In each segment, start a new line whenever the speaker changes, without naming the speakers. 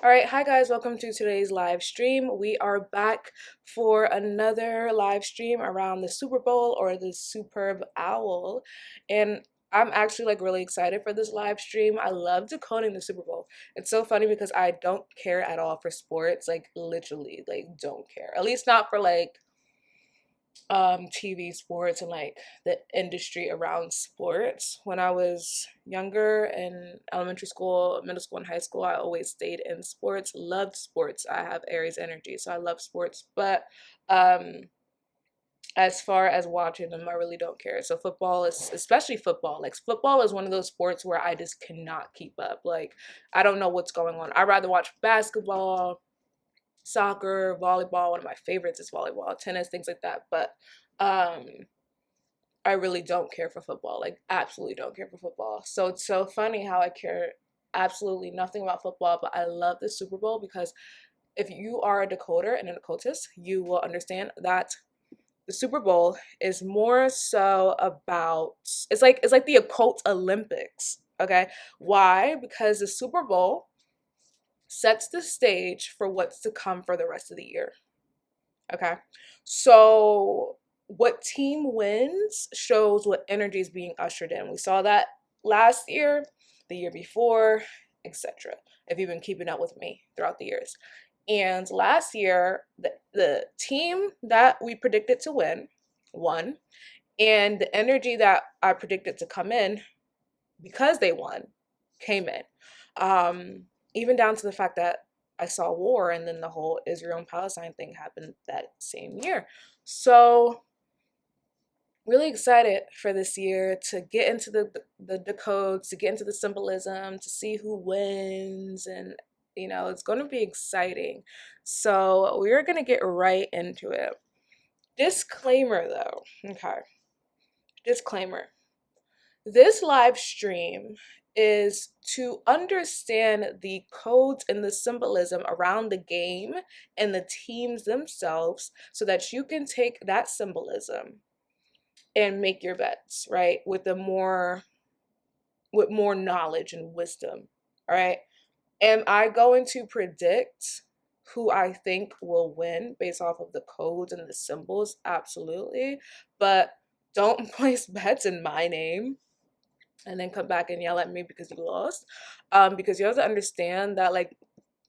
All right, hi guys, welcome to today's live stream. We are back for another live stream around the Super Bowl or the Superb Owl. And I'm actually really excited for this live stream. I love decoding the Super Bowl. It's so funny because I don't care at all for sports, literally, don't care. At least not for TV sports and the industry around sports. When I was younger in elementary school, middle school, and high school, I always stayed in sports, loved sports. I have Aries energy, so I love sports. But um as far as watching them, I really don't care. So football is, especially football, football is one of those sports where I just cannot keep up. I don't know what's going on. I'd rather watch basketball, soccer, volleyball. One of my favorites is volleyball, tennis, things like that. But um I really don't care for football. Absolutely don't care for football. So it's so funny how I care absolutely nothing about football, but I love the Super Bowl because if you are a decoder and an occultist, you will understand that the Super Bowl is more so about, it's like the occult Olympics. Okay? Why? Because the Super Bowl sets the stage for what's to come for the rest of the year. Okay. So what team wins shows what energy is being ushered in. We saw that last year, the year before, etc. If you've been keeping up with me throughout the years. And last year, the team that we predicted to win won. And the energy that I predicted to come in because they won came in. Even down to the fact that I saw war and then the whole Israel and Palestine thing happened that same year. So really excited for this year to get into the decodes, to get into the symbolism, to see who wins, and it's going to be exciting. So we're going to get right into it. Disclaimer though. Okay. Disclaimer. This live stream is to understand the codes and the symbolism around the game and the teams themselves so that you can take that symbolism and make your bets, right? With more knowledge and wisdom. All right. Am I going to predict who I think will win based off of the codes and the symbols? Absolutely. But don't place bets in my name and then come back and yell at me because you lost. Because you have to understand that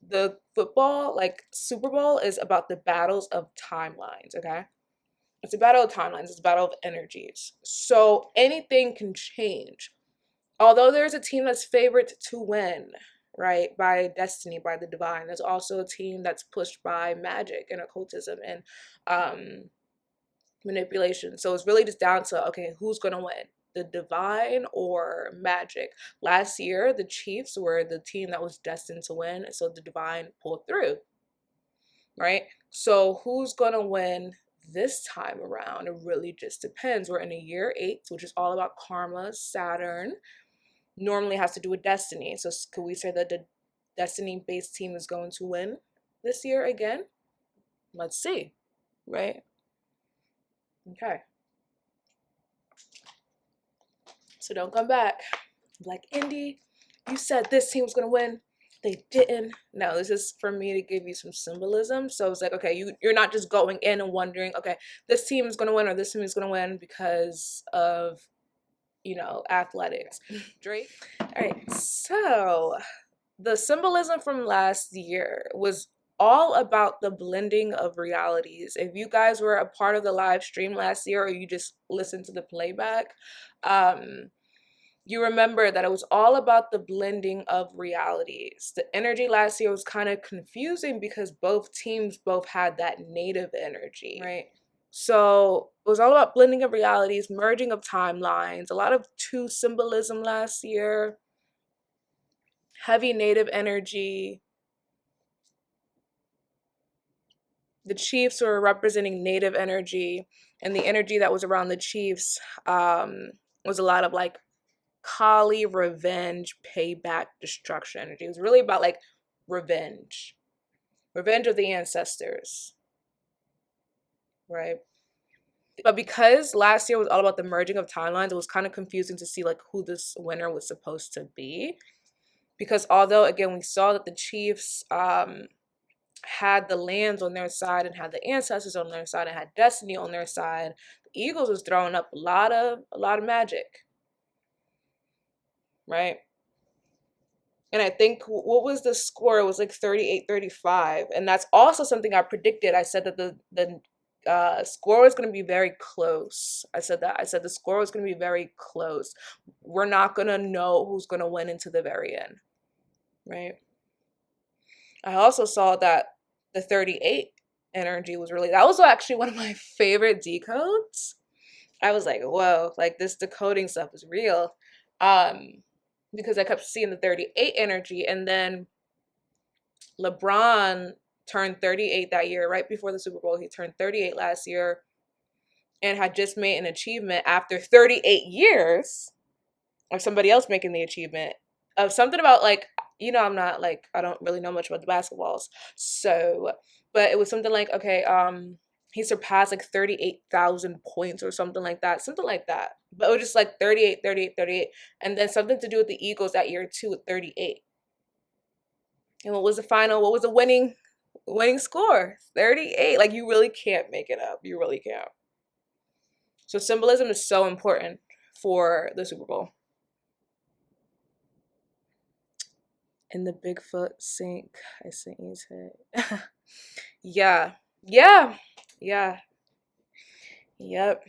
the football, Super Bowl is about the battles of timelines, okay? It's a battle of timelines, it's a battle of energies. So anything can change. Although there's a team that's favored to win, right, by destiny, by the divine, there's also a team that's pushed by magic and occultism and manipulation. So it's really just down to, okay, who's gonna win, the divine or magic? Last year the Chiefs were the team that was destined to win, so the divine pulled through, right? So who's gonna win this time around? It really just depends. We're in a year 8, which is all about karma. Saturn normally has to do with destiny, so could we say that the destiny based team is going to win this year again? Let's see, right? Okay. So don't come back like, Indy, you said this team was gonna win. They didn't. No, this is for me to give you some symbolism. So it's like, okay, you're not just going in and wondering, okay, this team is gonna win or this team is gonna win because of athletics. Drake. All right. So the symbolism from last year was all about the blending of realities. If you guys were a part of the live stream last year or you just listened to the playback, you remember that it was all about the blending of realities. The energy last year was kind of confusing because both teams both had that native energy, right? So it was all about blending of realities, merging of timelines, a lot of two symbolism last year, heavy native energy. The Chiefs were representing native energy, and the energy that was around the Chiefs was a lot of Kali, revenge, payback, destruction energy. It was really about revenge of the ancestors, right? But because last year was all about the merging of timelines, it was kind of confusing to see who this winner was supposed to be. Because although, again, we saw that the Chiefs had the lands on their side and had the ancestors on their side and had destiny on their side, the Eagles was throwing up a lot of magic, right? And I think what was the score? It was like 38-35. And that's also something I predicted. I said that the score was going to be very close. I said that. I said the score was going to be very close. We're not going to know who's going to win into the very end, right? I also saw that the 38 energy was really, that was actually one of my favorite decodes. I was like, whoa, like this decoding stuff is real. Because I kept seeing the 38 energy, and then LeBron turned 38 that year, right before the Super Bowl. He turned 38 last year and had just made an achievement after 38 years of somebody else making the achievement of something about like, I'm not like, I don't really know much about the basketballs. So, but it was something like, okay, he surpassed like 38,000 points or something like that. Something like that. But it was just like 38, 38, 38. And then something to do with the Eagles that year too with 38. And what was the final? What was the winning score? 38. Like you really can't make it up. You really can't. So symbolism is so important for the Super Bowl. In the Bigfoot sink, I sent you to yeah. Yeah. Yeah. Yep.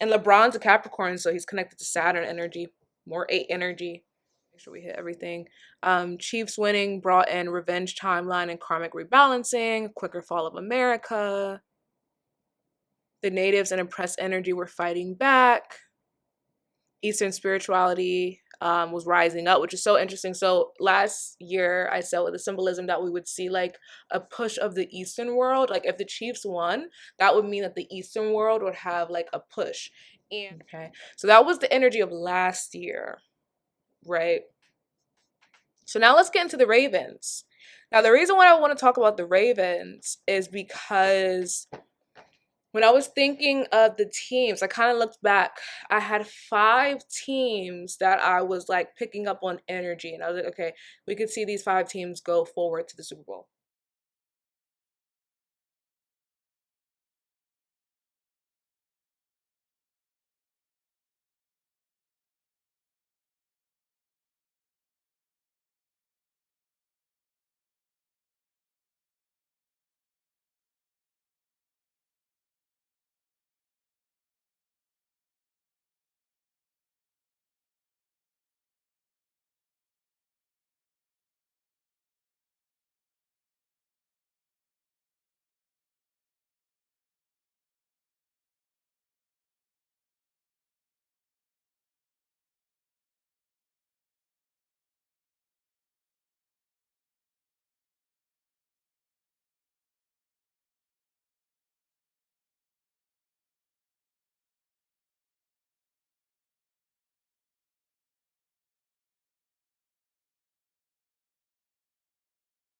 And LeBron's a Capricorn, so he's connected to Saturn energy, more 8 energy. Make sure we hit everything. Chiefs winning brought in revenge timeline and karmic rebalancing, quicker fall of America. The natives and oppressed energy were fighting back. Eastern spirituality was rising up, which is so interesting. So last year I said with the symbolism that we would see like a push of the Eastern world. Like if the Chiefs won, that would mean that the Eastern world would have like a push. And okay, so that was the energy of last year, right? So now let's get into the Ravens. Now the reason why I want to talk about the Ravens is because when I was thinking of the teams, I kind of looked back. I had 5 teams that I was like picking up on energy. And I was like, okay, we could see these 5 teams go forward to the Super Bowl.